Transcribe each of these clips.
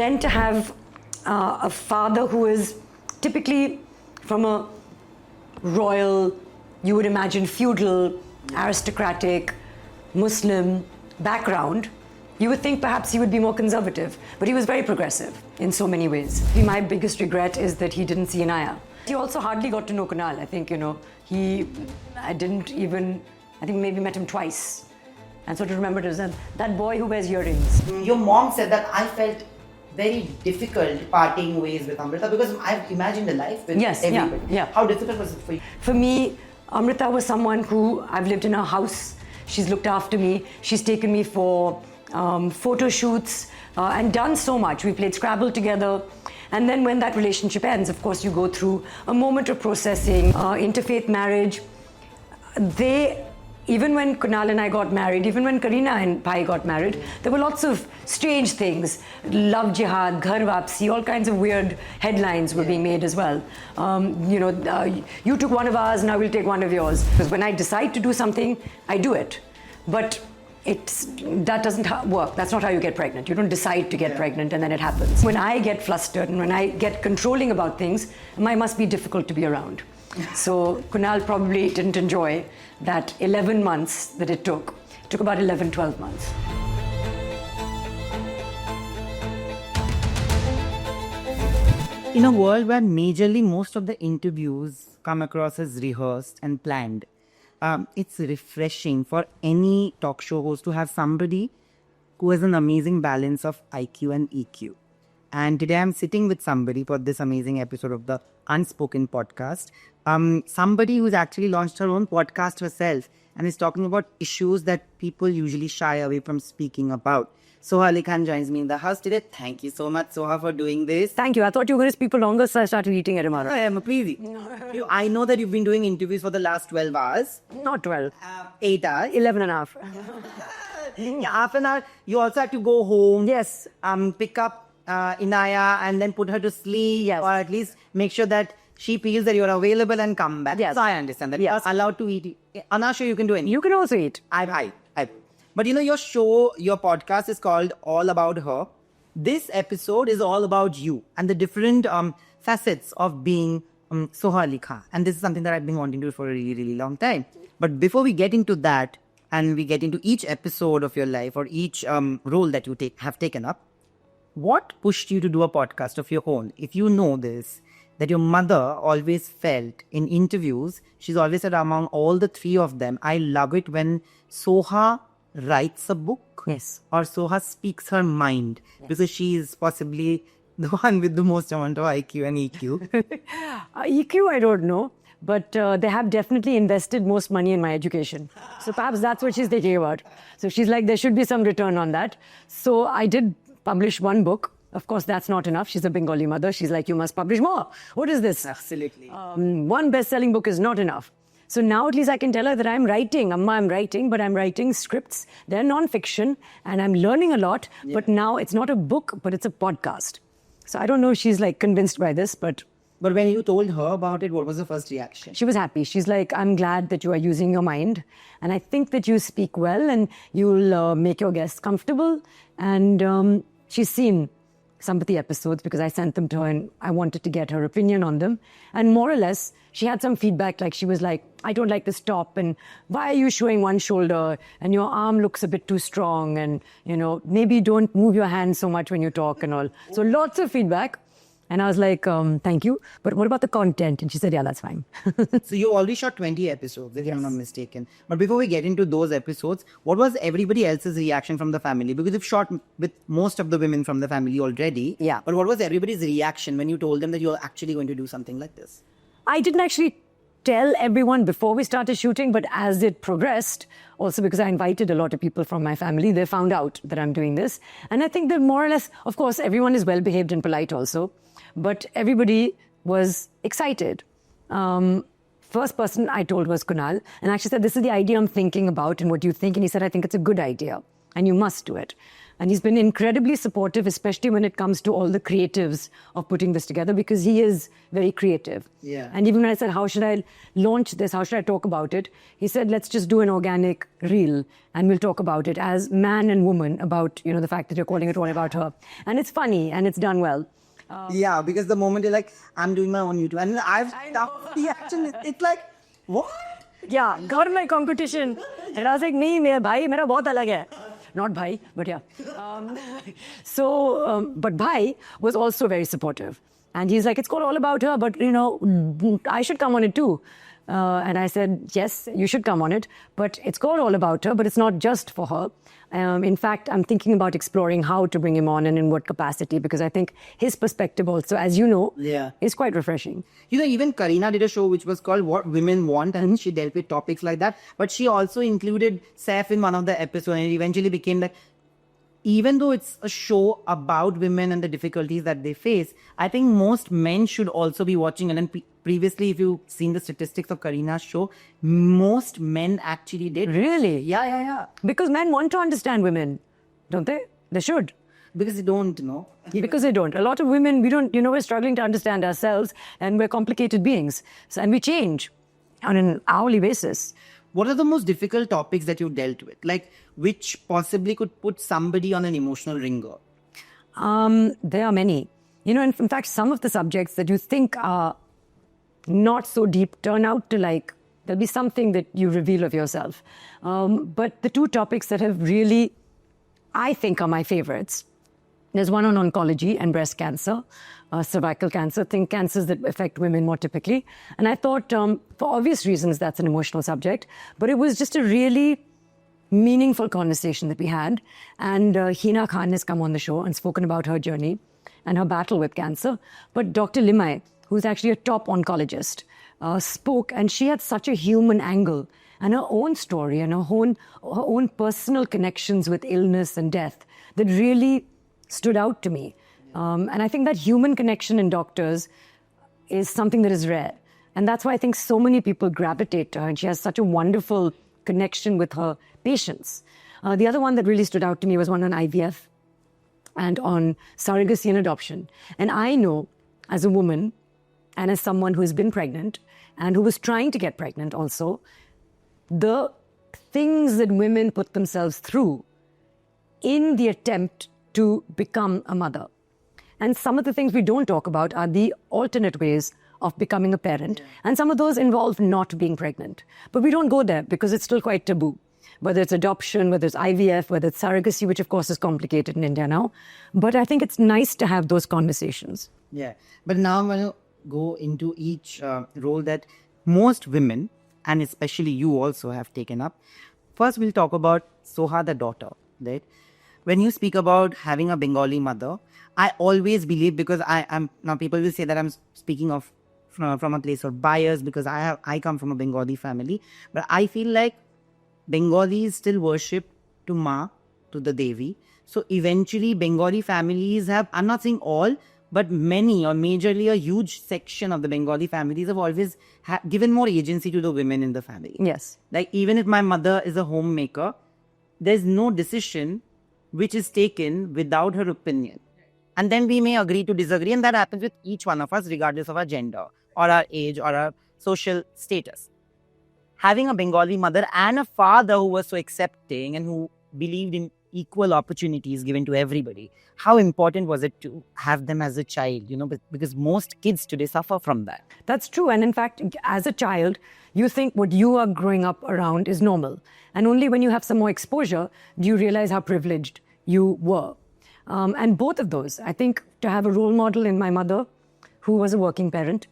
Then to have a father who is typically from a royal, you would imagine feudal, aristocratic, Muslim background, you would think perhaps he would be more conservative, but he was very progressive in so many ways. My biggest regret is that he didn't see Inaya. He also hardly got to know Kunal. I think, I think maybe met him twice. And so to remember it was that boy who wears earrings. Your mom said that I felt very difficult parting ways with Amrita because I've imagined a life with everybody. Yeah. How difficult was it for you? For me, Amrita was someone who I've lived in her house. She's looked after me. She's taken me for photo shoots and done so much. We played Scrabble together. And then when that relationship ends, of course, you go through a moment of processing, interfaith marriage. Even when Kunal and I got married, even when Kareena and Pai got married, there were lots of strange things. Love jihad, ghar wapsi, all kinds of weird headlines were being made as well. You took one of ours, now we'll take one of yours. Because when I decide to do something, I do it. But that doesn't work. That's not how you get pregnant. You don't decide to get pregnant and then it happens. When I get flustered and when I get controlling about things, I must be difficult to be around. So Kunal probably didn't enjoy that 11 months that it took. It took about 11, 12 months. In a world where majorly most of the interviews come across as rehearsed and planned, it's refreshing for any talk show host to have somebody who has an amazing balance of IQ and EQ. And today I'm sitting with somebody for this amazing episode of the Unspoken podcast. Somebody who's actually launched her own podcast herself and is talking about issues that people usually shy away from speaking about. Soha Ali Khan joins me in the house today. Thank you so much, Soha, for doing this. Thank you. I thought you were going to speak for longer, so I started eating at tomorrow. I am please. I know that you've been doing interviews for the last 12 hours. Not 12. 8 hours. 11 and a half. Yeah, half an hour. You also have to go home. Yes. Pick up Inaya and then put her to sleep. Yes. Or at least make sure that she feels that you're available and come back. Yes. So I understand that. Yes. You're allowed to eat. Anna, sure you can do anything. You can also eat. I. But your show, your podcast is called All About Her. This episode is all about you and the different facets of being Soha Ali Khan. And this is something that I've been wanting to do for a really, really long time. But before we get into that and we get into each episode of your life or each role that you have taken up, what pushed you to do a podcast of your own? If you know this, that your mother always felt in interviews, she's always said among all the three of them, I love it when Soha writes a book. Yes. Or Soha speaks her mind. Yes. Because she is possibly the one with the most amount of IQ and EQ. EQ, I don't know. But they have definitely invested most money in my education. So perhaps that's what she's thinking about. So she's like, there should be some return on that. So I did publish one book. Of course, that's not enough. She's a Bengali mother. She's like, you must publish more. What is this? Absolutely. One best-selling book is not enough. So now at least I can tell her that I'm writing. Amma, I'm writing, but I'm writing scripts. They're non-fiction, and I'm learning a lot. Yeah. But now it's not a book, but it's a podcast. So I don't know if she's like convinced by this, but... But when you told her about it, what was the first reaction? She was happy. She's like, I'm glad that you are using your mind. And I think that you speak well and you'll make your guests comfortable. And she's seen some of the episodes because I sent them to her and I wanted to get her opinion on them. And more or less, she had some feedback. Like she was like, I don't like this top. And why are you showing one shoulder? And your arm looks a bit too strong. And, maybe don't move your hands so much when you talk and all. So lots of feedback. And I was like, thank you. But what about the content? And she said, yeah, that's fine. So you already shot 20 episodes, if I'm not mistaken. But before we get into those episodes, what was everybody else's reaction from the family? Because you've shot with most of the women from the family already. Yeah. But what was everybody's reaction when you told them that you're actually going to do something like this? I didn't actually tell everyone before we started shooting, but as it progressed, also because I invited a lot of people from my family, they found out that I'm doing this. And I think that more or less, of course, everyone is well-behaved and polite also. But everybody was excited. First person I told was Kunal. And I actually said, this is the idea I'm thinking about and what do you think? And he said, I think it's a good idea and you must do it. And he's been incredibly supportive, especially when it comes to all the creatives of putting this together, because he is very creative. Yeah. And even when I said, how should I launch this? How should I talk about it? He said, let's just do an organic reel and we'll talk about it as man and woman about, the fact that you're calling it all about her. And it's funny and it's done well. Yeah, because the moment you're like, I'm doing my own YouTube, and I've stopped the action, it's like, what? Yeah, got my competition. And I was like, nahi, bhai, mera bahut alag hai. Not bhai, but yeah. But bhai was also very supportive. And he's like, it's all about her, but, I should come on it too. And I said, yes, you should come on it. But it's called All About Her, but it's not just for her. In fact, I'm thinking about exploring how to bring him on and in what capacity, because I think his perspective also, as you know, is quite refreshing. Even Kareena did a show which was called What Women Want, and she dealt with topics like that. But she also included Saif in one of the episodes, and it eventually became like, even though it's a show about women and the difficulties that they face, I think most men should also be watching. And then previously, if you've seen the statistics of Kareena's show, most men actually did. Really? Yeah. Because men want to understand women, don't they? They should. Because they don't know. Because they don't. A lot of women, we don't, we're struggling to understand ourselves, and we're complicated beings. And we change on an hourly basis. What are the most difficult topics that you dealt with? Like, which possibly could put somebody on an emotional ringer? There are many. In fact, some of the subjects that you think are not so deep turn out to there'll be something that you reveal of yourself. But the two topics that have really, I think, are my favorites. There's one on oncology and breast cancer, cervical cancer, cancers that affect women more typically. And I thought, for obvious reasons, that's an emotional subject. But it was just a really meaningful conversation that we had. And Hina Khan has come on the show and spoken about her journey and her battle with cancer. But Dr. Limai, who's actually a top oncologist, spoke, and she had such a human angle and her own story and her own personal connections with illness and death that really stood out to me. And I think that human connection in doctors is something that is rare. And that's why I think so many people gravitate to her, and she has such a wonderful connection with her patients. The other one that really stood out to me was one on IVF and on surrogacy and adoption. And I know, as a woman and as someone who has been pregnant and who was trying to get pregnant also, the things that women put themselves through in the attempt to become a mother. And some of the things we don't talk about are the alternate ways of becoming a parent. And some of those involve not being pregnant. But we don't go there because it's still quite taboo. Whether it's adoption, whether it's IVF, whether it's surrogacy, which of course is complicated in India now. But I think it's nice to have those conversations. Yeah. But now I'm going to go into each role that most women, and especially you also, have taken up. First, we'll talk about Soha, the daughter, right? When you speak about having a Bengali mother, I always believe, because now people will say that I'm speaking of from a place of bias because I come from a Bengali family, but I feel like Bengalis still worship to Ma, to the Devi. So eventually Bengali families have, I'm not saying all, but many, or majorly a huge section of the Bengali families have always given more agency to the women in the family. Yes. Like, even if my mother is a homemaker, there's no decision which is taken without her opinion. And then we may agree to disagree, and that happens with each one of us, regardless of our gender or our age or our social status. Having a Bengali mother and a father who was so accepting and who believed in equal opportunities given to everybody, how important was it to have them as a child? Because most kids today suffer from that. That's true. And in fact, as a child, you think what you are growing up around is normal. And only when you have some more exposure do you realize how privileged you were. And both of those, I think, to have a role model in my mother, who was a working parent,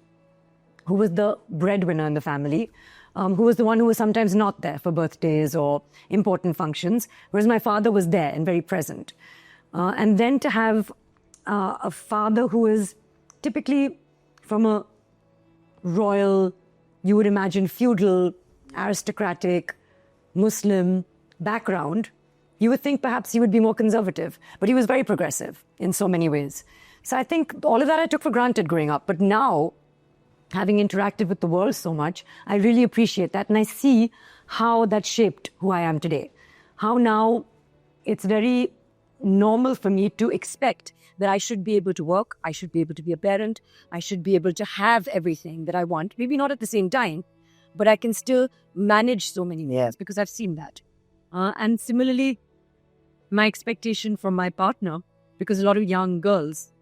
who was the breadwinner in the family, who was the one who was sometimes not there for birthdays or important functions, whereas my father was there and very present. And then to have a father who is typically from a royal, you would imagine feudal, aristocratic, Muslim background, you would think perhaps he would be more conservative, but he was very progressive in so many ways. So I think all of that I took for granted growing up. But now, having interacted with the world so much, I really appreciate that. And I see how that shaped who I am today. How now it's very normal for me to expect that I should be able to work, I should be able to be a parent, I should be able to have everything that I want. Maybe not at the same time, but I can still manage so many things because I've seen that. And similarly, my expectation from my partner, because a lot of young girls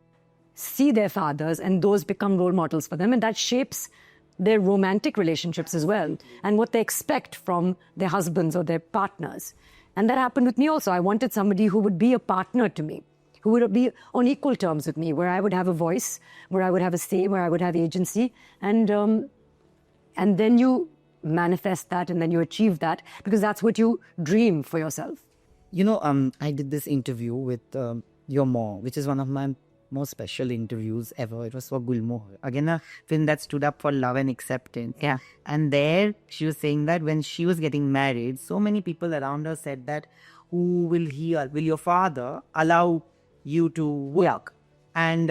see their fathers and those become role models for them, and that shapes their romantic relationships as well and what they expect from their husbands or their partners. And that happened with me also. I wanted somebody who would be a partner to me, who would be on equal terms with me, where I would have a voice, where I would have a say, where I would have agency. And then you manifest that and then you achieve that because that's what you dream for yourself. I did this interview with your mom, which is one of my most special interviews ever. It was for Gulmohar. Again, a film that stood up for love and acceptance. Yeah. And there she was saying that when she was getting married, so many people around her said that, will your father allow you to work? And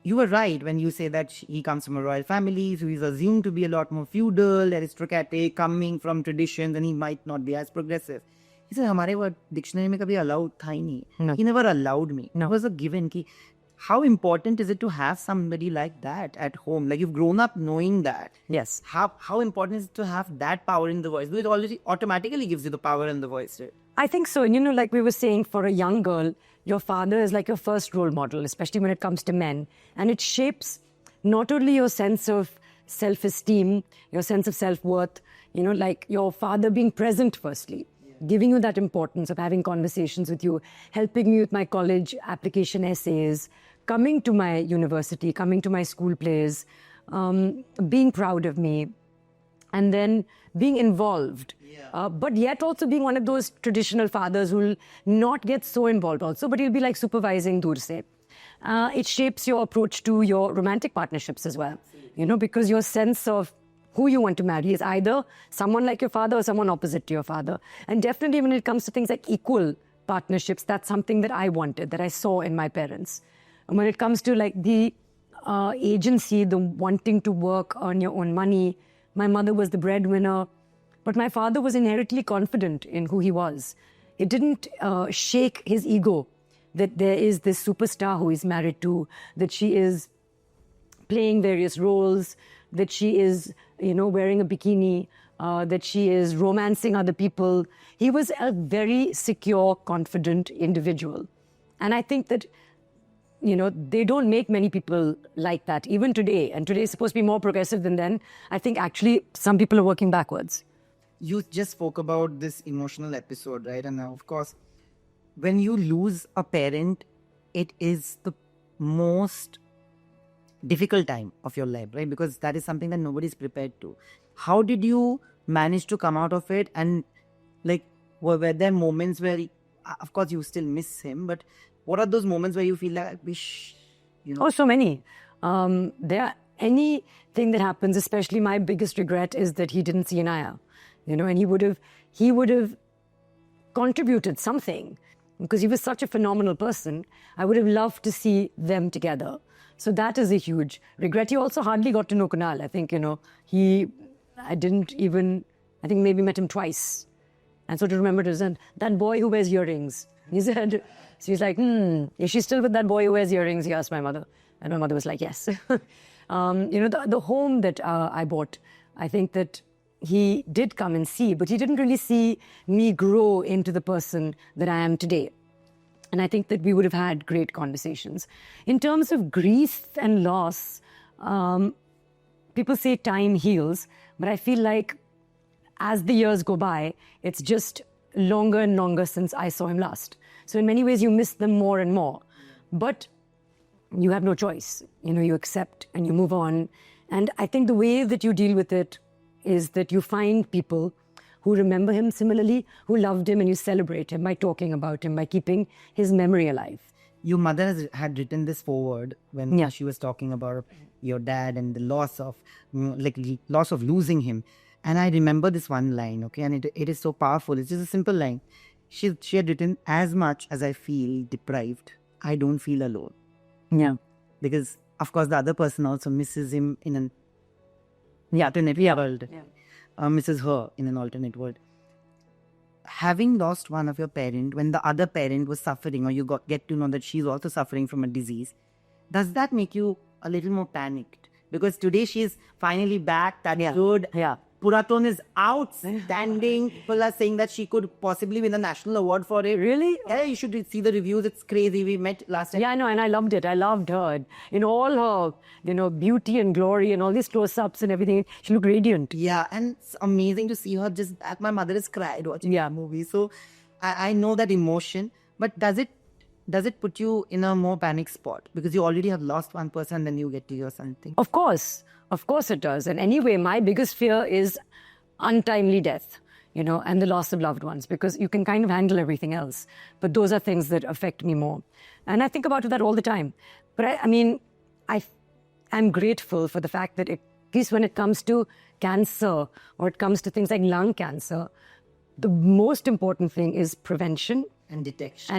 you were right when you say that he comes from a royal family, so he's assumed to be a lot more feudal, aristocratic, coming from traditions, and he might not be as progressive. He said, हमारे वो dictionary में कभी allowed था ही नहीं. No. He never allowed me. No. It was a given. How important is it to have somebody like that at home? Like, you've grown up knowing that. Yes. How important is it to have that power in the voice? Because it already automatically gives you the power in the voice, right? I think so. And like we were saying, for a young girl, your father is like your first role model, especially when it comes to men. And it shapes not only your sense of self-esteem, your sense of self-worth, like your father being present firstly, giving you that importance of having conversations with you, helping me with my college application essays, coming to my university, coming to my school plays, being proud of me, and then being involved. But yet also being one of those traditional fathers who will not get so involved also, but he'll be like supervising dur se. It shapes your approach to your romantic partnerships as well, because your sense of who you want to marry is either someone like your father or someone opposite to your father. And definitely when it comes to things like equal partnerships, that's something that I wanted, that I saw in my parents. And when it comes to like the agency, the wanting to work, earn your own money, my mother was the breadwinner, but my father was inherently confident in who he was. It didn't shake his ego that there is this superstar who he's married to, that she is playing various roles, that she is, wearing a bikini, that she is romancing other people. He was a very secure, confident individual. And I think that, they don't make many people like that, even today. And today is supposed to be more progressive than then. I think actually some people are working backwards. You just spoke about this emotional episode, right? And of course, when you lose a parent, it is the most difficult time of your life, right? Because that is something that nobody's prepared to. How did you manage to come out of it? And were there moments where, of course, you still miss him, but what are those moments where you feel like, I wish, Oh, so many. Anything that happens, especially my biggest regret is that he didn't see Inaya, and he would have contributed something because he was such a phenomenal person. I would have loved to see them together. So that is a huge regret. He also hardly got to know Kunal. I think, I think maybe met him twice. And so to remember it was that boy who wears earrings. He said, so he's like, is she still with that boy who wears earrings? He asked my mother. And my mother was like, yes. The home that I bought, I think that he did come and see, but he didn't really see me grow into the person that I am today. And I think that we would have had great conversations. In terms of grief and loss, people say time heals, but I feel like as the years go by, it's just longer and longer since I saw him last. So in many ways, you miss them more and more. But you have no choice. You accept and you move on. And I think the way that you deal with it is that you find people who remember him similarly, who loved him, and you celebrate him by talking about him, by keeping his memory alive. Your mother had written this forward when Yeah. she was talking about your dad and the loss of losing him. And I remember this one line, okay, and it is so powerful. It's just a simple line. She had written, as much as I feel deprived, I don't feel alone. Yeah. Because, of course, the other person also misses him in an alternate world. Yeah. Misses her in an alternate world. having lost one of your parent, when the other parent was suffering, or you get to know that she's also suffering from a disease, does that make you a little more panicked? Because today she's finally back, that's good. Yeah. Puraton is outstanding. People are saying that she could possibly win a national award for it. Really? Yeah, you should see the reviews. It's crazy. We met last time. Yeah, I know, and I loved it. I loved her. In all her, beauty and glory and all these close-ups and everything, she looked radiant. Yeah, and it's amazing to see her just back. My mother has cried watching the movie. So I know that emotion. But does it put you in a more panic spot? Because you already have lost one person, then you get to hear something. Of course it does. And anyway, my biggest fear is untimely death, and the loss of loved ones, because you can kind of handle everything else. But those are things that affect me more. And I think about that all the time. But I'm grateful for the fact that at least when it comes to cancer or it comes to things like lung cancer, the most important thing is prevention And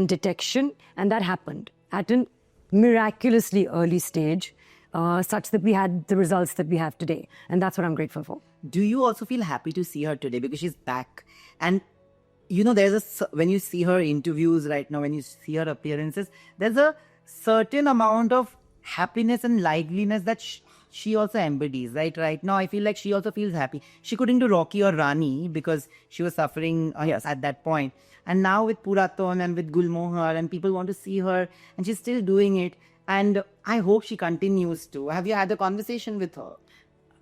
detection. And that happened at a miraculously early stage, such that we had the results that we have today. And that's what I'm grateful for. Do you also feel happy to see her today because she's back? And when you see her interviews right now, when you see her appearances, there's a certain amount of happiness and liveliness that she also embodies, right? Right now, I feel like she also feels happy. She couldn't do Rocky or Rani because she was suffering at that point. And now with Puraton and with Gulmohar, and people want to see her, and she's still doing it. And I hope she continues to. Have you had a conversation with her?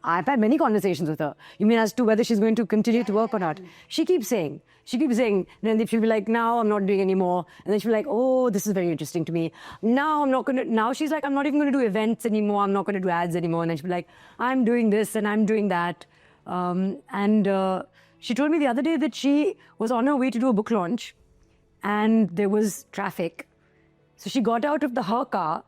I've had many conversations with her. You mean as to whether she's going to continue to work or not? She keeps saying, and then she'll be like, now I'm not doing any more. And then she'll be like, oh, this is very interesting to me. Now she's like, I'm not even going to do events anymore. I'm not going to do ads anymore. And then she'll be like, I'm doing this and I'm doing that. She told me the other day that she was on her way to do a book launch and there was traffic. So she got out of her car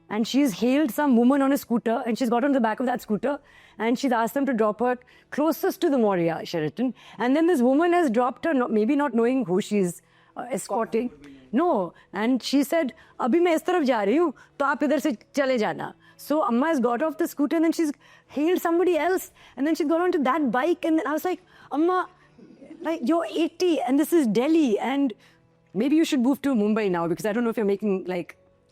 and she's hailed some woman on a scooter, and she's got on the back of that scooter and she's asked them to drop her closest to the Moria Sheraton. And then this woman has dropped her, maybe not knowing who she's escorting. No. And she said, Abhi main is taraf ja rahi hu, to aap idhar se chale jana. So Amma has got off the scooter and then she's hailed somebody else. And then she's got onto that bike. And then I was like, Amma, like, you're 80 and this is Delhi. And maybe you should move to Mumbai now, because I don't know if you're making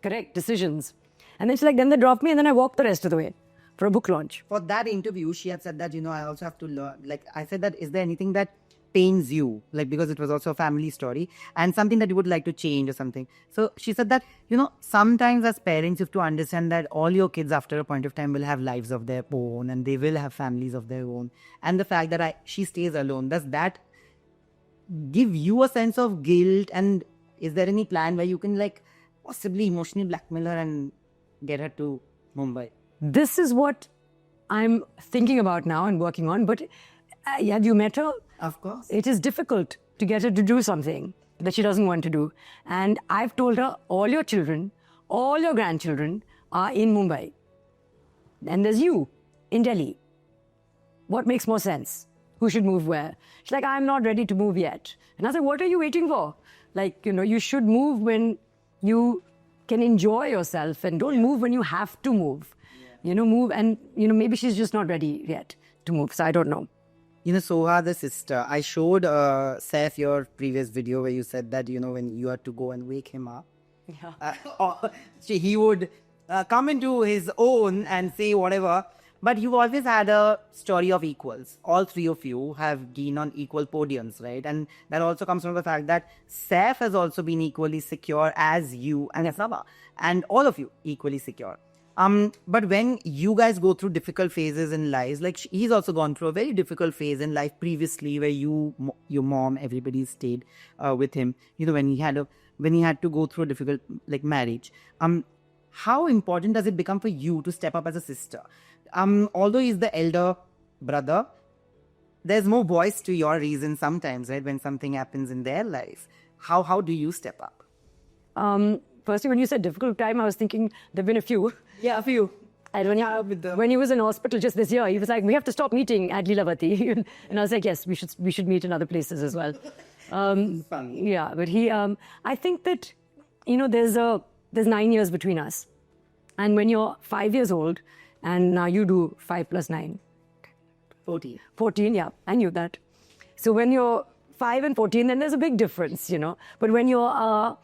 correct decisions. And then she's like, then they dropped me and then I walked the rest of the way for a book launch. For that interview, she had said that, I also have to learn. I said that, is there anything that pains you? Because it was also a family story and something that you would like to change or something. So she said that, sometimes as parents, you have to understand that all your kids after a point of time will have lives of their own and they will have families of their own. And the fact that she stays alone, does that give you a sense of guilt? And is there any plan where you can possibly emotionally blackmail her and get her to Mumbai? This is what I'm thinking about now and working on. But have you met her? Of course. It is difficult to get her to do something that she doesn't want to do. And I've told her, all your children, all your grandchildren are in Mumbai. And there's you in Delhi. What makes more sense? Who should move where? She's like, I'm not ready to move yet. And I said, what are you waiting for? You should move when you can enjoy yourself, and don't move when you have to move. Move, and maybe she's just not ready yet to move. So I don't know. Soha, the sister, I showed Saif your previous video where you said that, when you had to go and wake him up, he would come into his own and say whatever. But you've always had a story of equals. All three of you have been on equal podiums, right? And that also comes from the fact that Saif has also been equally secure as you and Asaba. And all of you equally secure. But when you guys go through difficult phases in lives, he's also gone through a very difficult phase in life previously, where your mom, everybody stayed with him. When he had to go through a difficult marriage. How important does it become for you to step up as a sister? Although he's the elder brother, there's more voice to your reason sometimes, right? When something happens in their life, how do you step up? Firstly, when you said difficult time, I was thinking there've been a few. Yeah, a few. And when he was in hospital just this year, he was like, we have to stop meeting at Lilavati. And I was like, yes, we should meet in other places as well. Funny. Yeah, but I think that, there's 9 years between us. And when you're 5 years old, and now you do 5 plus 9. 14. 14, yeah, I knew that. So when you're 5 and 14, then there's a big difference, you know. But when you're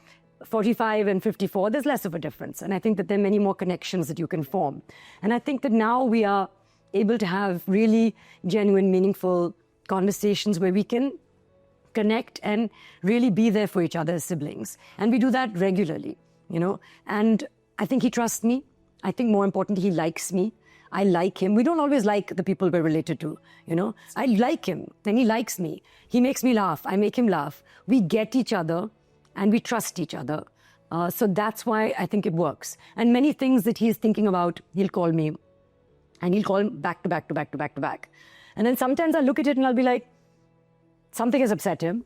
45 and 54, there's less of a difference. And I think that there are many more connections that you can form. And I think that now we are able to have really genuine, meaningful conversations where we can connect and really be there for each other as siblings. And we do that regularly, you know. And I think he trusts me. I think more importantly, he likes me. I like him. We don't always like the people we're related to, you know. I like him and he likes me. He makes me laugh. I make him laugh. We get each other and we trust each other. So that's why I think it works. And many things that he's thinking about, he'll call me and he'll call back to back to back to back to back. And then sometimes I'll look at it and I'll be like, something has upset him.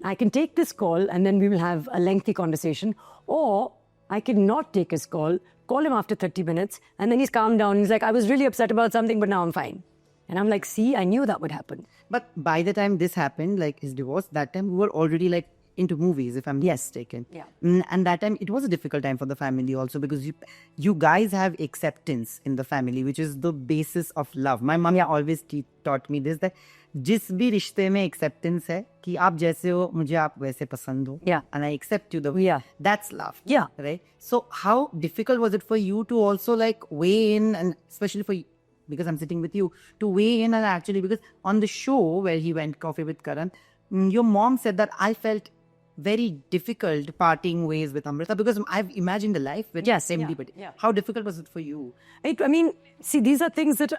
I can take this call and then we will have a lengthy conversation, or I can not take his call him after 30 minutes, and then he's calmed down. He's like, I was really upset about something, but now I'm fine. And I'm like, see, I knew that would happen. But by the time this happened, like his divorce, that time we were already like into movies, if I'm not mistaken. Yeah. And that time it was a difficult time for the family also, because you guys have acceptance in the family, which is the basis of love. My mom always taught me this, that जिस भी रिश्ते में acceptance है कि आप जैसे हो मुझे आप वैसे पसंद हो, Yeah. and I accept you the Yeah. that's love. Yeah. Right. So how difficult was it for you to also like weigh in, and especially for you, because I'm sitting with you, to weigh in, and actually because on the show where he went coffee with Karan, your mom said that I felt very difficult parting ways with Amrita, because I've imagined a life with everybody. yeah. How difficult was it for you? I mean, see, these are things that,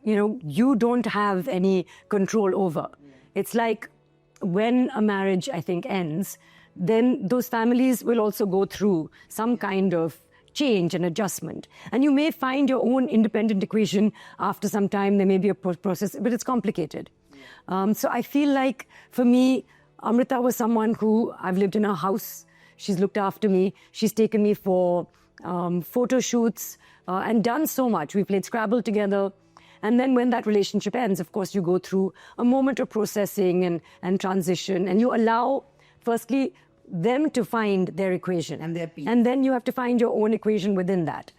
you know, you don't have any control over. It's like when a marriage, I think, ends, then those families will also go through some kind of change and adjustment. And you may find your own independent equation after some time. There may be a process, but it's complicated. So I feel like, for me, Amrita was someone who I've lived in her house. She's looked after me. She's taken me for photo shoots and done so much. We played Scrabble together. And then when that relationship ends, of course, you go through a moment of processing and transition. And you allow, firstly, them to find their equation. And their peace. And then you have to find your own equation within that.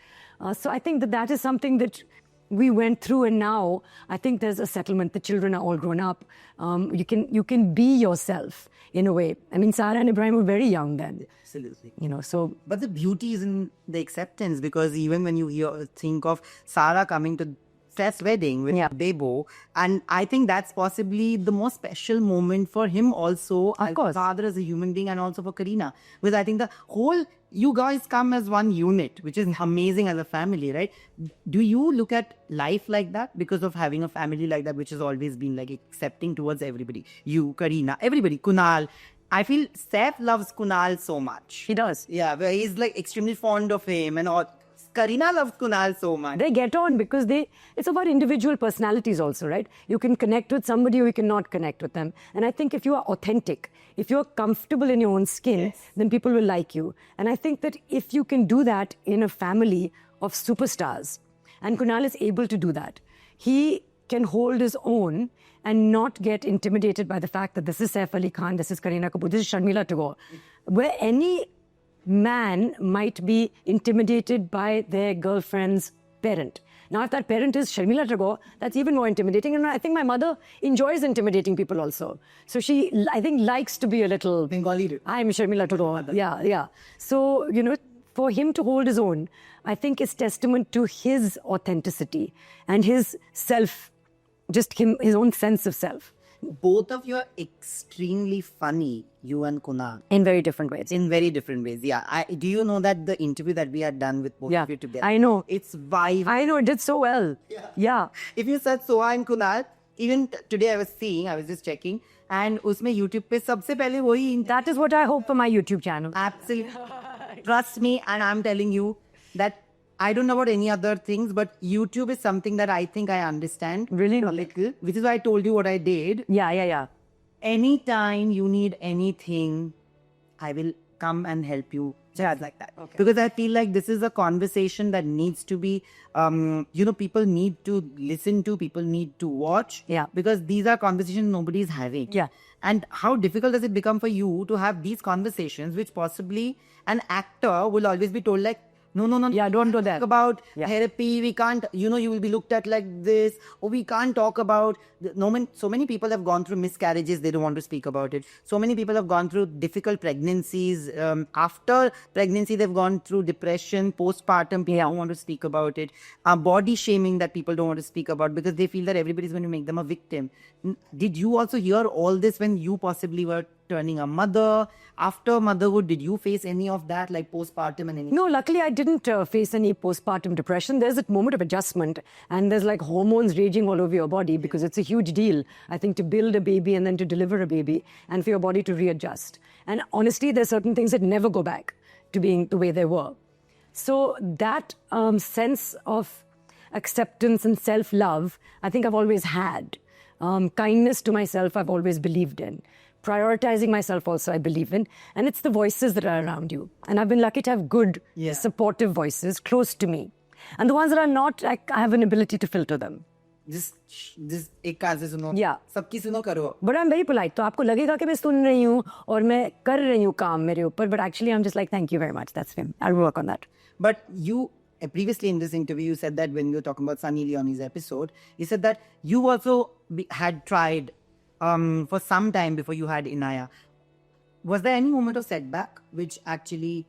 So I think that is something that we went through, and now I think there's a settlement. The children are all grown up. You can be yourself in a way. I mean, Sarah and Ibrahim were very young then. Absolutely. You know, so But the beauty is in the acceptance, because even when you think of Sarah coming to Steph's wedding with Bebo, and I think that's possibly the most special moment for him also, Of course. as father, as a human being, and also for Kareena. Because I think the whole, you guys come as one unit, which is amazing as a family, right? Do you look at life like that because of having a family like that, which has always been like accepting towards everybody? You, Kareena, everybody, Kunal. I feel Steph loves Kunal so much. he does. Yeah, where he's like extremely fond of him, and all. Kareena loves Kunal so much. They get on because it's about individual personalities also, right? You can connect with somebody or you cannot connect with them. And I think if you are authentic, if you're comfortable in your own skin, then people will like you. And I think that if you can do that in a family of superstars, and Kunal is able to do that, he can hold his own and not get intimidated by the fact that this is Saif Ali Khan, this is Kareena Kapoor, this is Sharmila Tagore. Where any man might be intimidated by their girlfriend's parent. Now, if that parent is Sharmila Tagore, that's even more intimidating. And I think my mother enjoys intimidating people also. So she, I think, likes to be a little... Bengali. I'm Sharmila Tagore. Yeah. So, you know, for him to hold his own, I think is testament to his authenticity and his self, his own sense of self. Both of you are extremely funny, you and Kunal. In very different ways. In very different ways, yeah. Do you know that the interview that we had done with both of you together? I know. It's vibe. I know, it did so well. Yeah. If you search Soha and Kunal, even today I was just checking, and usme YouTube pe sabse pehle wahi That is what I hope for my YouTube channel. absolutely. Trust me, and I'm telling you that I don't know about any other things, but YouTube is something that I think I understand. Really? A little, which is why I told you what I did. Yeah. Anytime you need anything, I will come and help you. Just like that. Okay. Because I feel like this is a conversation that needs to be, people need to listen to, people need to watch. Yeah. Because these are conversations nobody is having. Yeah. And how difficult does it become for you to have these conversations, which possibly an actor will always be told like, No. Yeah, don't do that. Talk about Yeah. therapy. We can't, you will be looked at like this. Or we can't talk about, so many people have gone through miscarriages. They don't want to speak about it. So many people have gone through difficult pregnancies. After pregnancy, they've gone through depression, postpartum. People don't want to speak about it. Body shaming that people don't want to speak about because they feel that everybody's going to make them a victim. Did you also hear all this when you possibly were turning a mother? After motherhood, did you face any of that, like postpartum and anything? No, luckily I didn't face any postpartum depression. There's a moment of adjustment and there's like hormones raging all over your body because it's a huge deal, I think, to build a baby and then to deliver a baby and for your body to readjust. And honestly, there's certain things that never go back to being the way they were. So that sense of acceptance and self-love, I think I've always had. Kindness to myself, I've always believed in. Prioritizing myself also, I believe in. And it's the voices that are around you. And I've been lucky to have good, supportive voices close to me. And the ones that are not, I have an ability to filter them. Just एक कान से सुनो. Yeah. सबकी सुनो करो. But I'm very polite. तो आपको लगेगा कि मैं सुन रही हूँ और मैं कर रही हूँ काम मेरे ऊपर. But actually I'm just like, thank you very much. That's him. I'll work on that. But you, previously in this interview, you said that when you were talking about Sunny Leone's episode, you said that you also had tried for some time before you had Inaya. Was there any moment of setback which actually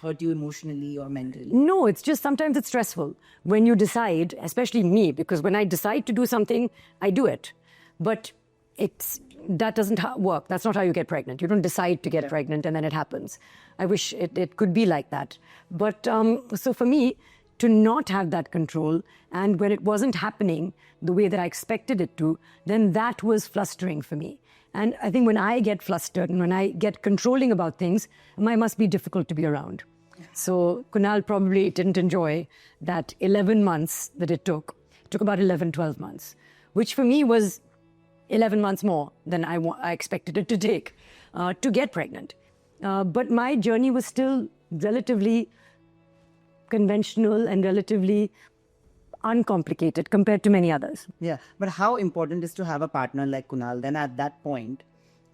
hurt you emotionally or mentally? No, it's just sometimes it's stressful when you decide, especially me, because when I decide to do something, I do it. But that doesn't work. That's not how you get pregnant. You don't decide to get pregnant and then it happens. I wish it could be like that. But so for me, to not have that control, and when it wasn't happening the way that I expected it to, then that was flustering for me. And I think when I get flustered and when I get controlling about things, I must be difficult to be around. So Kunal probably didn't enjoy that 11 months that it took. It took about 11, 12 months, which for me was 11 months more than I expected it to take to get pregnant. But my journey was still relatively conventional and relatively uncomplicated compared to many others. Yeah, but how important is to have a partner like Kunal then at that point,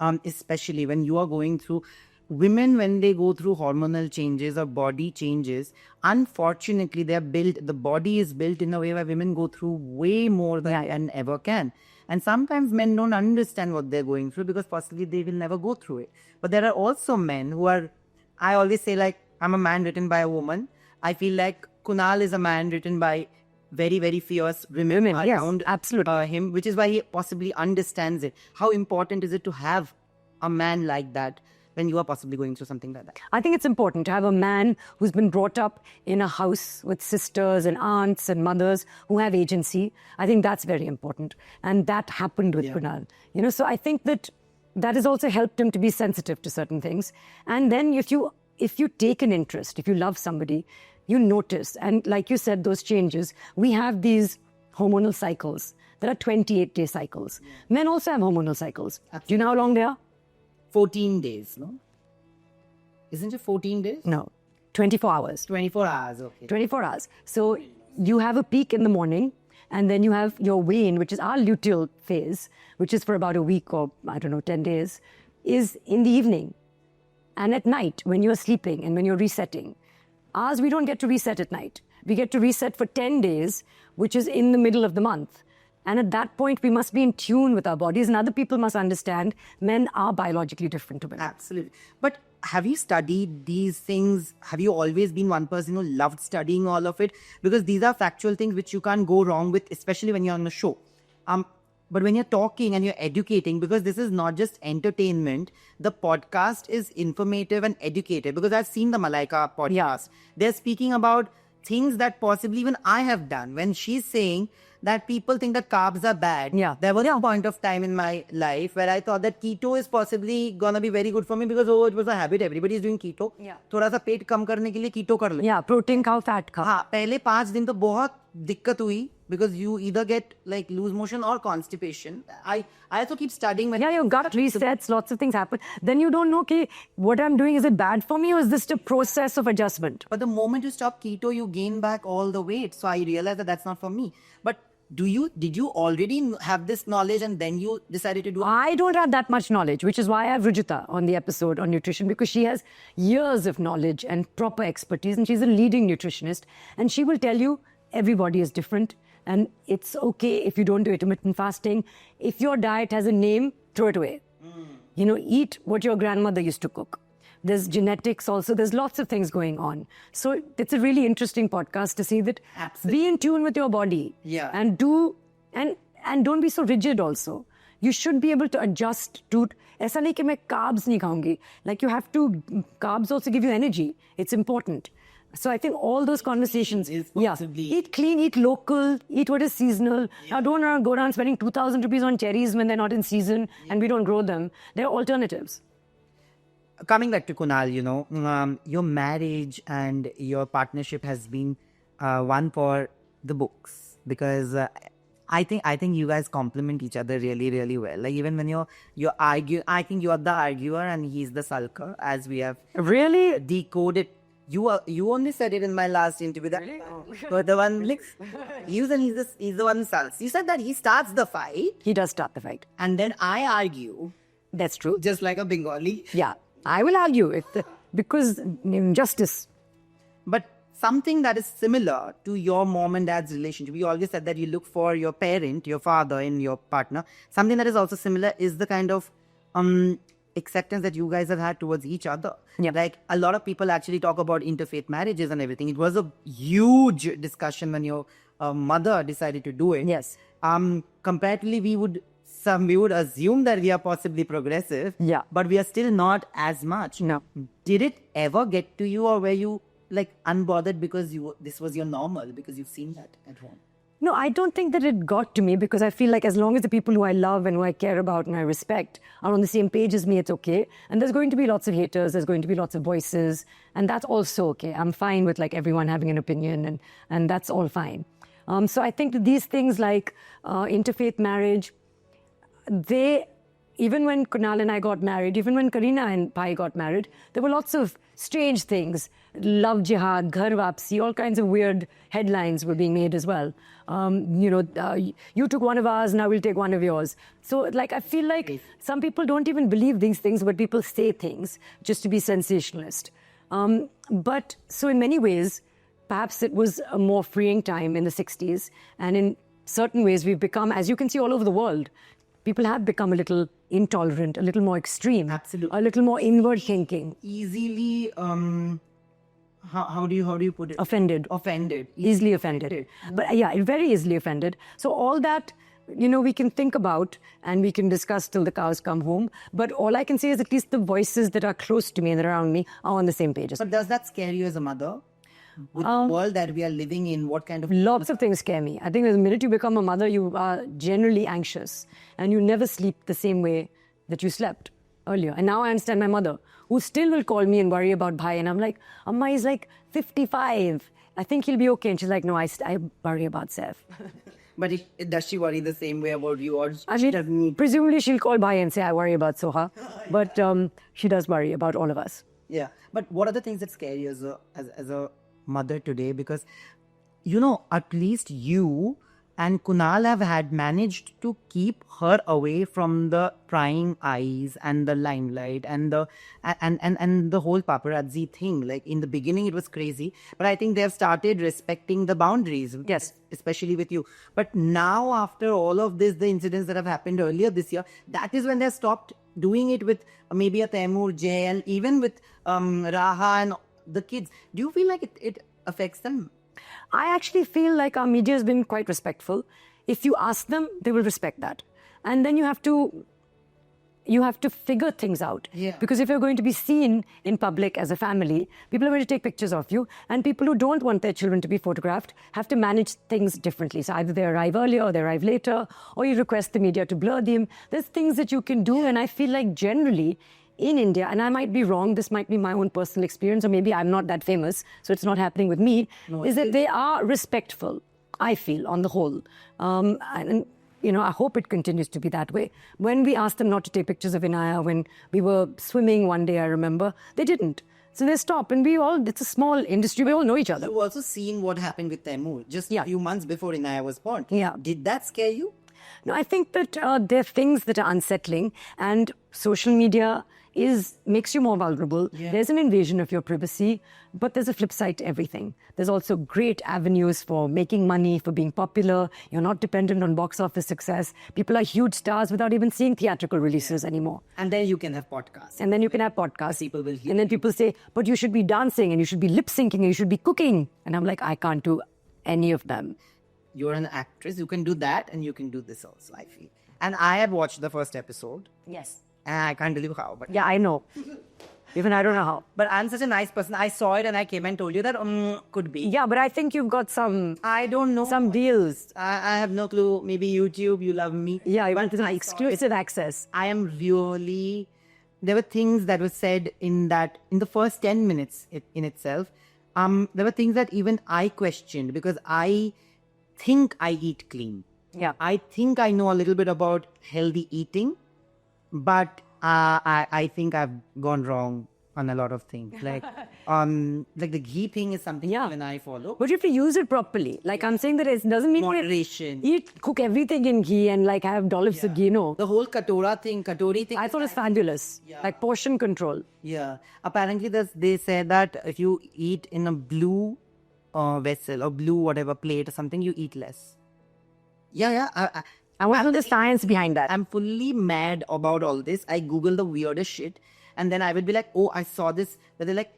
especially when you are going through, women when they go through hormonal changes or body changes, unfortunately the body is built in a way where women go through way more than men ever can. And sometimes men don't understand what they're going through because possibly they will never go through it. But there are also men who are, I always say like, I'm a man written by a woman. I feel like Kunal is a man written by very, very fierce women around absolutely. him, which is why he possibly understands it. How important is it to have a man like that when you are possibly going through something like that? I think it's important to have a man who's been brought up in a house with sisters and aunts and mothers who have agency. I think that's very important. And that happened with Kunal. So I think that has also helped him to be sensitive to certain things. And then if you take an interest, if you love somebody, you notice. And like you said, those changes, we have these hormonal cycles. There are 28-day cycles. Men also have hormonal cycles. Absolutely. Do you know how long they are? 14 days, no? Isn't it 14 days? No, 24 hours. 24 hours, okay. 24 hours. So you have a peak in the morning, and then you have your wane, which is our luteal phase, which is for about a week or, 10 days, is in the evening. And at night, when you're sleeping and when you're resetting. Ours, we don't get to reset at night. We get to reset for 10 days, which is in the middle of the month. And at that point, we must be in tune with our bodies. And other people must understand men are biologically different to women. Absolutely. But have you studied these things? Have you always been one person who loved studying all of it? Because these are factual things which you can't go wrong with, especially when you're on a show. But when you're talking and you're educating, because this is not just entertainment, the podcast is informative and educative. Because I've seen the Malaika podcast. Yeah. They're speaking about things that possibly even I have done. When she's saying that people think that carbs are bad. Yeah. There was a point of time in my life where I thought that keto is possibly gonna be very good for me because it was a habit. Everybody is doing keto. Yeah. थोड़ा सा पेट कम करने के लिए keto कर ले. Yeah, protein खाओ, fat खाओ. हाँ, पहले 5 दिन तो बहुत दिक्कत हुई because you either get like loose motion or constipation. I also keep studying. Yeah, your gut resets, lots of things happen. Then you don't know, okay, what I'm doing, is it bad for me or is this a process of adjustment? But the moment you stop keto, you gain back all the weight. So I realized that that's not for me. But did you already have this knowledge and then you decided to do? I don't have that much knowledge, which is why I have Rujita on the episode on nutrition, because she has years of knowledge and proper expertise, and she's a leading nutritionist, and she will tell you everybody is different, and it's okay if you don't do intermittent fasting. If your diet has a name, throw it away. You know, eat what your grandmother used to cook. There's genetics also. There's lots of things going on. So it's a really interesting podcast to see that. Absolutely. Be in tune with your body. Yeah. And don't be so rigid also. You should be able to adjust to. ऐसा नहीं कि मैं carbs नहीं खाऊंगी. Like you have to, carbs also give you energy. It's important. So I think all those conversations, eat clean, eat local, eat what is seasonal. Now don't go around spending 2,000 rupees on cherries when they're not in season and we don't grow them. There are alternatives. Coming back to Kunal, you know, your marriage and your partnership has been one for the books, because I think you guys complement each other really, really well. Like even when you argue, I think you are the arguer and he's the sulker, as we have Really? decoded. You only said it in my last interview that but the one like he's the one who sulks. You said that he starts the fight He does start the fight. and then I argue That's true. just like a Bengali. Yeah, I will argue because justice. But something that is similar to your mom and dad's relationship, you always said that you look for your parent, your father in your partner. Something that is also similar is the kind of acceptance that you guys have had towards each other. Yeah. Like a lot of people actually talk about interfaith marriages and everything. It was a huge discussion when your mother decided to do it. Yes. Comparatively, we would assume that we are possibly progressive. Yeah. But we are still not as much. No. Did it ever get to you, or were you like unbothered because this was your normal, because you've seen that at home? No, I don't think that it got to me, because I feel like as long as the people who I love and who I care about and I respect are on the same page as me, it's okay. And there's going to be lots of haters, there's going to be lots of voices, and that's also okay. I'm fine with like everyone having an opinion, and that's all fine. So I think that these things like interfaith marriage, even when Kunal and I got married, even when Kareena and Pai got married, there were lots of strange things. Love jihad, ghar wapsi, all kinds of weird headlines were being made as well. You took one of ours, now we'll take one of yours. So like, I feel like some people don't even believe these things, but people say things just to be sensationalist. But so in many ways, perhaps it was a more freeing time in the 60s. And in certain ways, we've become, as you can see all over the world, people have become a little intolerant, a little more extreme. Absolutely. A little more inward thinking. Easily, how do you put it? Offended. Easily offended. But yeah, very easily offended. So all that, we can think about and we can discuss till the cows come home. But all I can say is at least the voices that are close to me and around me are on the same page. But does that scare you as a mother? With the world that we are living in, what kind of... Lots of things scare me. I think the minute you become a mother, you are generally anxious and you never sleep the same way that you slept earlier. And now I understand my mother, who still will call me and worry about Bhai. And I'm like, Amma is like 55. I think he'll be okay. And she's like, no, I worry about Saif. But does she worry the same way about you? Or I mean, presumably she'll call Bhai and say, I worry about Soha. But she does worry about all of us. Yeah. But what are the things that scare you as a mother today? Because, at least you and Kunal have had managed to keep her away from the prying eyes and the limelight and the whole paparazzi thing. Like in the beginning, it was crazy, but I think they have started respecting the boundaries. Yes. Especially with you. But now, after all of this, the incidents that have happened earlier this year, that is when they stopped doing it with maybe a Taimur, Jay, and even with Raha and the kids. Do you feel like it affects them? I actually feel like our media has been quite respectful. If you ask them, they will respect that. And then you have to figure things out. Yeah. Because if you're going to be seen in public as a family, people are going to take pictures of you. And people who don't want their children to be photographed have to manage things differently. So either they arrive earlier or they arrive later, or you request the media to blur them. There's things that you can do. And I feel like generally, in India, and I might be wrong, this might be my own personal experience, or maybe I'm not that famous, so it's not happening with me, is that they are respectful, I feel, on the whole. I hope it continues to be that way. When we asked them not to take pictures of Inaya, when we were swimming one day, I remember, they didn't. So they stop, and it's a small industry. We all know each other. You've also seen what happened with Taimur just a few months before Inaya was born. Yeah. Did that scare you? No, I think that there are things that are unsettling, and social media makes you more vulnerable. Yeah. There's an invasion of your privacy, but there's a flip side to everything. There's also great avenues for making money, for being popular. You're not dependent on box office success. People are huge stars without even seeing theatrical releases anymore. And then you can have podcasts. And then you can have podcasts. People will hear and then people say, but you should be dancing, and you should be lip syncing, and you should be cooking. And I'm like, I can't do any of them. You're an actress. You can do that and you can do this also, I feel. And I had watched the first episode. Yes. And I can't tell you how, but Yeah, I know. Even I don't know how. But I'm such a nice person. I saw it and I came and told you that could be. Yeah, but I think you've got some I don't know. some deals. I have no clue. Maybe YouTube, you love me. Yeah, you But want some I saw exclusive access. I am really. There were things that were said in the first 10 minutes in itself. There were things that even I questioned because I think I eat clean. Yeah. I think I know a little bit about healthy eating, but I think I've gone wrong on a lot of things. Like the ghee thing is something Yeah. even I follow. But you have to use it properly. Like I'm saying that it doesn't mean Moderation. cook everything in ghee and like have dollops of ghee. No. The whole katori thing. I thought it's fabulous. Like portion control. Yeah. Apparently, they say that if you eat in a blue vessel or blue whatever plate or something, you eat less. Yeah. I want to know the science behind that. I'm fully mad about all this. I Google the weirdest shit. And then I would be like, oh, I saw this. But they're like,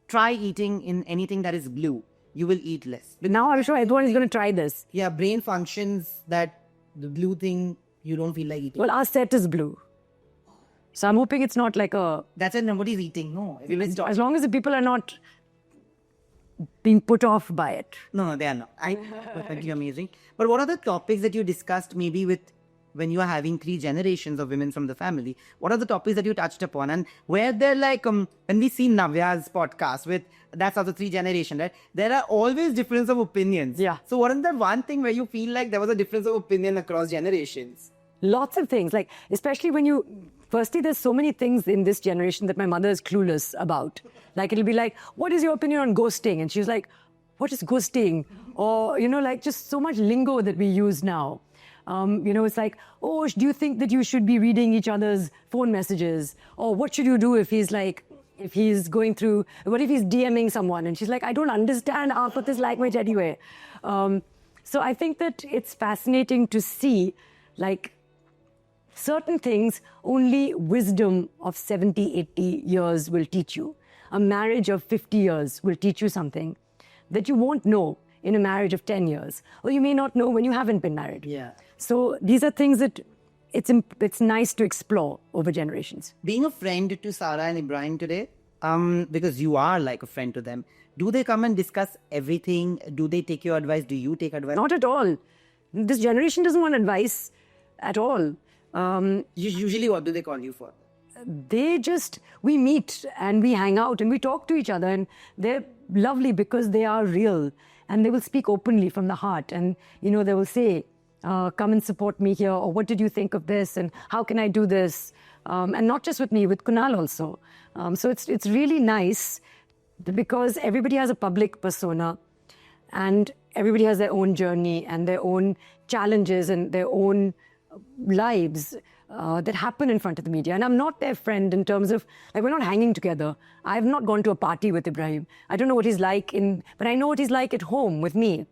try eating in anything that is blue. You will eat less. But now I'm sure everyone is going to try this. Yeah, brain functions that the blue thing, you don't feel like eating. Well, our set is blue. So I'm hoping it's not like a... That's why nobody's eating. No. Everybody's As long as the people are not being put off by it. No, they are not. Perfectly amazing. But what are the topics that you discussed maybe when you are having 3 generations of women from the family? What are the topics that you touched upon? And where they're like, when we see Navya's podcast with, that's also 3 generations, right? There are always difference of opinions. Yeah. So what is the one thing where you feel like there was a difference of opinion across generations? Lots of things. Like, especially when you... Firstly, there's so many things in this generation that my mother is clueless about. Like, it'll be like, what is your opinion on ghosting? And she's like, what is ghosting? Or, like just so much lingo that we use now. It's like, oh, do you think that you should be reading each other's phone messages? Or what should you do if he's going through, what if he's DMing someone? And she's like, I don't understand half of this language anyway. So I think that it's fascinating to see, like, certain things only wisdom of 70, 80 years will teach you. A marriage of 50 years will teach you something that you won't know in a marriage of 10 years. Or you may not know when you haven't been married. Yeah. So these are things that it's nice to explore over generations. Being a friend to Sarah and Ibrahim today, because you are like a friend to them, do they come and discuss everything? Do they take your advice? Do you take advice? Not at all. This generation doesn't want advice at all. Usually what do they call you for? We meet and we hang out and we talk to each other, and they're lovely because they are real and they will speak openly from the heart, and they will say, come and support me here, or what did you think of this, and how can I do this? And not just with me, with Kunal also. So it's really nice because everybody has a public persona and everybody has their own journey and their own challenges and their own lives that happen in front of the media. And I'm not their friend in terms of, like, we're not hanging together. I've not gone to a party with Ibrahim. I don't know what he's like but I know what he's like at home with me.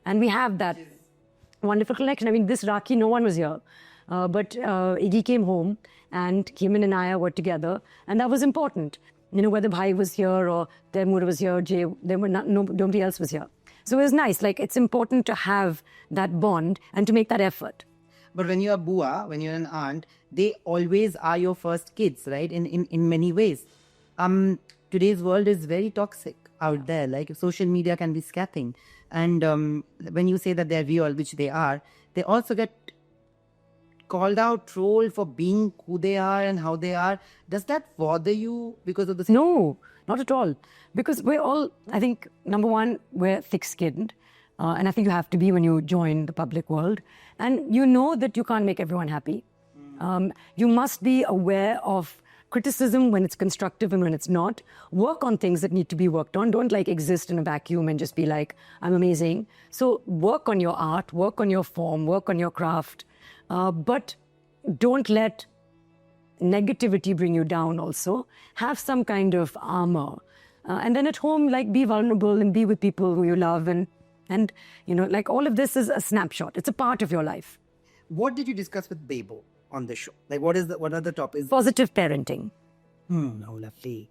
And we have that wonderful connection. I mean, this Rakhi, no one was here. But Iggy came home and Kim and Inaya were together. And that was important. Whether Bhai was here or Taimur was here, Jay, nobody else was here. So it was nice. Like, it's important to have that bond and to make that effort. But when you're a bua, when you're an aunt, they always are your first kids, right? In many ways. Today's world is very toxic out there. Like, social media can be scathing. And when you say that they're real, which they are, they also get called out, trolled for being who they are and how they are. Does that bother you because of the... No, not at all. Because we're all, I think, number one, we're thick-skinned. And I think you have to be when you join the public world. And you know that you can't make everyone happy. You must be aware of criticism when it's constructive and when it's not. Work on things that need to be worked on. Don't like exist in a vacuum and just be like, I'm amazing. So work on your art, work on your form, work on your craft. But don't let negativity bring you down also. Have some kind of armor. And then at home, like, be vulnerable and be with people who you love. And you know, like, all of this is a snapshot. It's a part of your life. What did you discuss with Bebo on the show? Like, what are the topics? Positive parenting. Oh, lovely.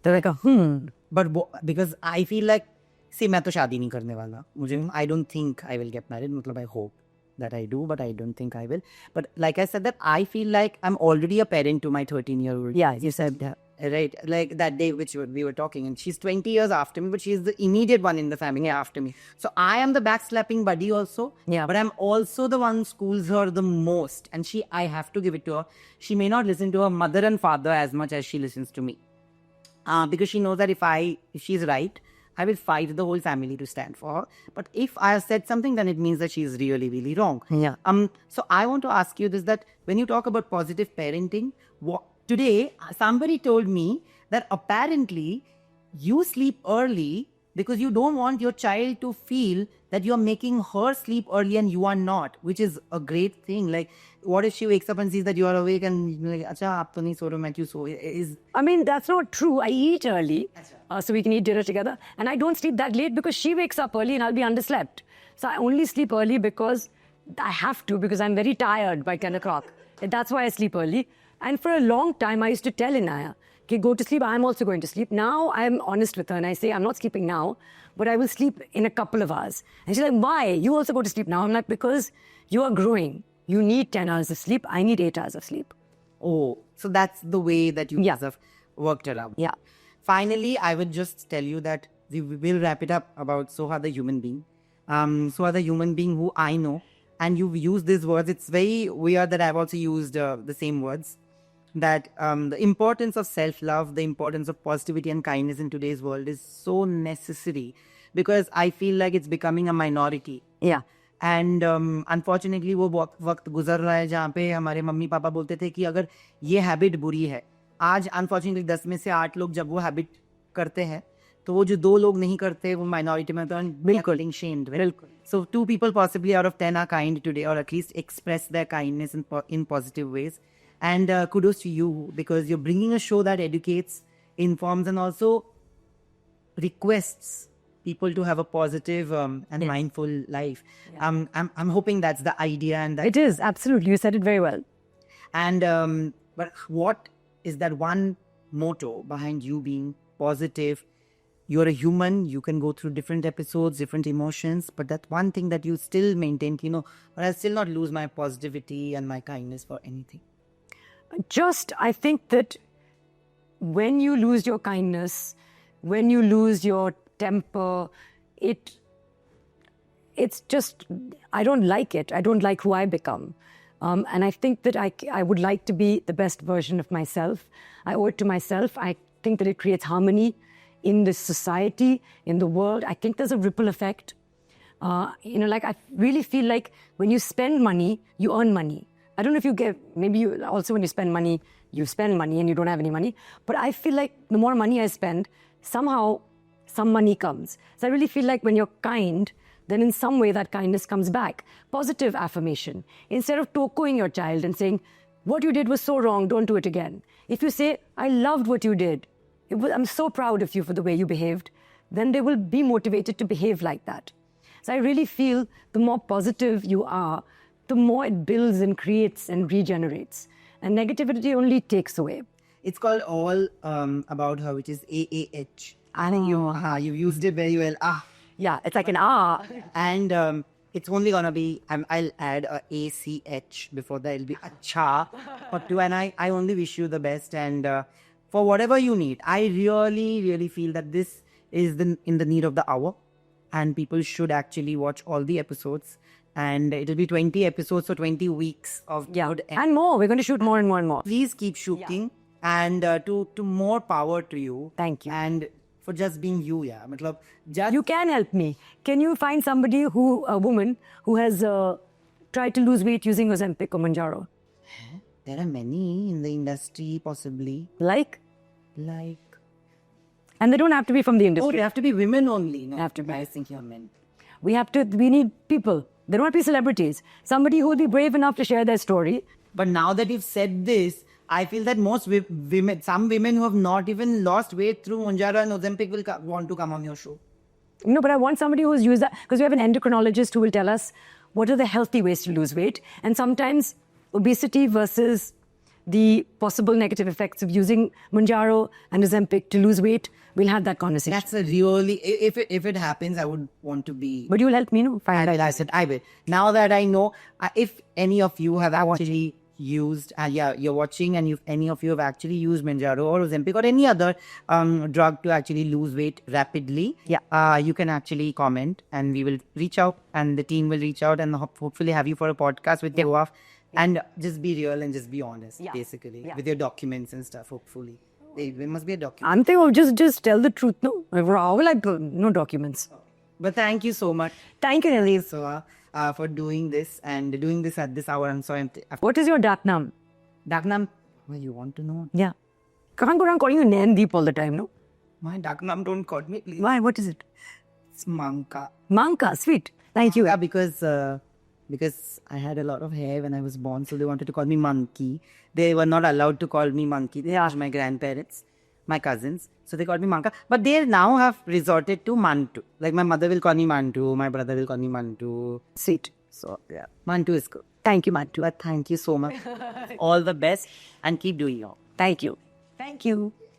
They're like But because I feel like, see, मैं तो शादी नहीं करने वाला. मुझे, I don't think I will get married. मतलब I hope that I do, but I don't think I will. But like I said, that I feel like I'm already a parent to my 13-year-old. Yeah, you said that. Right, like that day which we were talking, and she's 20 years after me, but she's the immediate one in the family after me. So I am the backslapping buddy also. Yeah. But I'm also the one who schools her the most, and I have to give it to her. She may not listen to her mother and father as much as she listens to me, because she knows that if she's right, I will fight the whole family to stand for her. But if I have said something, then it means that she's really, really wrong. Yeah. So I want to ask you this: that when you talk about positive parenting, today, somebody told me that apparently you sleep early because you don't want your child to feel that you're making her sleep early and you are not, which is a great thing. Like, what if she wakes up and sees that you are awake and like, acha, aap to nahi so rahe, main kyun so? I mean, that's not true. I eat early, so we can eat dinner together. And I don't sleep that late because she wakes up early and I'll be underslept. So I only sleep early because I have to, because I'm very tired by 10 o'clock. That's why I sleep early. And for a long time, I used to tell Inaya, okay, go to sleep, I'm also going to sleep. Now I'm honest with her and I say, I'm not sleeping now, but I will sleep in a couple of hours. And she's like, why? You also go to sleep now? I'm like, because you are growing. You need 10 hours of sleep. I need 8 hours of sleep. Oh, so that's the way that you guys have worked around. Yeah. Finally, I would just tell you that we will wrap it up about Soha the human being. Soha the human being who I know, and you've used these words. It's very weird that I've also used the same words. That the importance of self-love, the importance of positivity and kindness in today's world is so necessary, because I feel like it's becoming a minority. Yeah. And unfortunately वो वक्त गुजर रहा है जहाँ पे हमारे mummy papa बोलते थे कि अगर ये हैबिट बुरी है, आज unfortunately 10 में से 8 लोग जब वो हैबिट करते हैं, तो वो जो 2 लोग नहीं करते वो minority में, तो बिल्कुल shamed. बिल्कुल. So 2 people possibly out of 10 are kind today, or at least express their kindness in positive ways. And kudos to you, because you're bringing a show that educates, informs, and also requests people to have a positive and mindful life. Yeah. I'm hoping that's the idea, and that it is, absolutely. You said it very well. And but what is that one motto behind you being positive? You're a human, you can go through different episodes, different emotions, but that one thing that you still maintain, but I'll still not lose my positivity and my kindness for anything. I think that when you lose your kindness, when you lose your temper, it's just, I don't like it. I don't like who I become. And I think that I would like to be the best version of myself. I owe it to myself. I think that it creates harmony in this society, in the world. I think there's a ripple effect. I really feel like when you spend money, you earn money. I don't know if you get, maybe you also when you spend money and you don't have any money. But I feel like the more money I spend, somehow some money comes. So I really feel like when you're kind, then in some way that kindness comes back. Positive affirmation. Instead of tokoing your child and saying, what you did was so wrong, don't do it again. If you say, I loved what you did, I'm so proud of you for the way you behaved, then they will be motivated to behave like that. So I really feel the more positive you are, the more it builds and creates and regenerates. And negativity only takes away. It's called All About Her, which is AAH. I think you've used it very well. Yeah, it's like an ah. And it's only gonna be, I'll add a ACH before that. It'll be Acha for 2. And I only wish you the best. And for whatever you need, I really, really feel that this is in the need of the hour. And people should actually watch all the episodes. And it'll be 20 episodes, so 20 weeks of good. And more. We're going to shoot more and more and more. Please keep shooting. And to more power to you. Thank you. And for just being you, yeah. You can help me. Can you find somebody a woman who has tried to lose weight using Ozempic or Mounjaro? There are many in the industry, possibly. Like, Like, and they don't have to be from the oh, industry. they have to be women only. No, Have to be. I think you're men. We need people. They don't have to be celebrities. Somebody who will be brave enough to share their story. But now that you've said this, I feel that most women, some women who have not even lost weight through Mounjaro and Ozempic will want to come on your show. No, but I want somebody who's used that, because we have an endocrinologist who will tell us what are the healthy ways to lose weight. And sometimes obesity versus the possible negative effects of using Mounjaro and Ozempic to lose weight, we'll have that conversation. That's a really, if it happens, I would want to be. But you'll help me, no? I said, I will. Now that I know, if any of you have actually used, you're watching, and if any of you have actually used Mounjaro or Ozempic or any other drug to actually lose weight rapidly, you can actually comment, and we will reach out, and the team will reach out, and hopefully have you for a podcast with you off, and just be real and just be honest, basically, with your documents and stuff. Hopefully, there must be a document. I'm thinking, just tell the truth, no? How will I do? No documents. But thank you so much. Thank you, Nelly. So, for doing this and doing this at this hour. I'm sorry. What is your Daknam? Daknam, well, you want to know? Yeah. Can't go around calling you Nandeep all the time, no? My Daknam, don't call me, please. Why? What is it? It's Manka. Manka, sweet. Thank you. Yeah, because I had a lot of hair when I was born, so they wanted to call me Monkey. They were not allowed to call me Monkey. They asked my grandparents, my cousins. So they called me Manka. But they now have resorted to Mantu. Like my mother will call me Mantu, my brother will call me Mantu. Sweet. So yeah, Mantu is good. Thank you, Mantu. But thank you so much. All the best and keep doing it. Thank you. Thank you.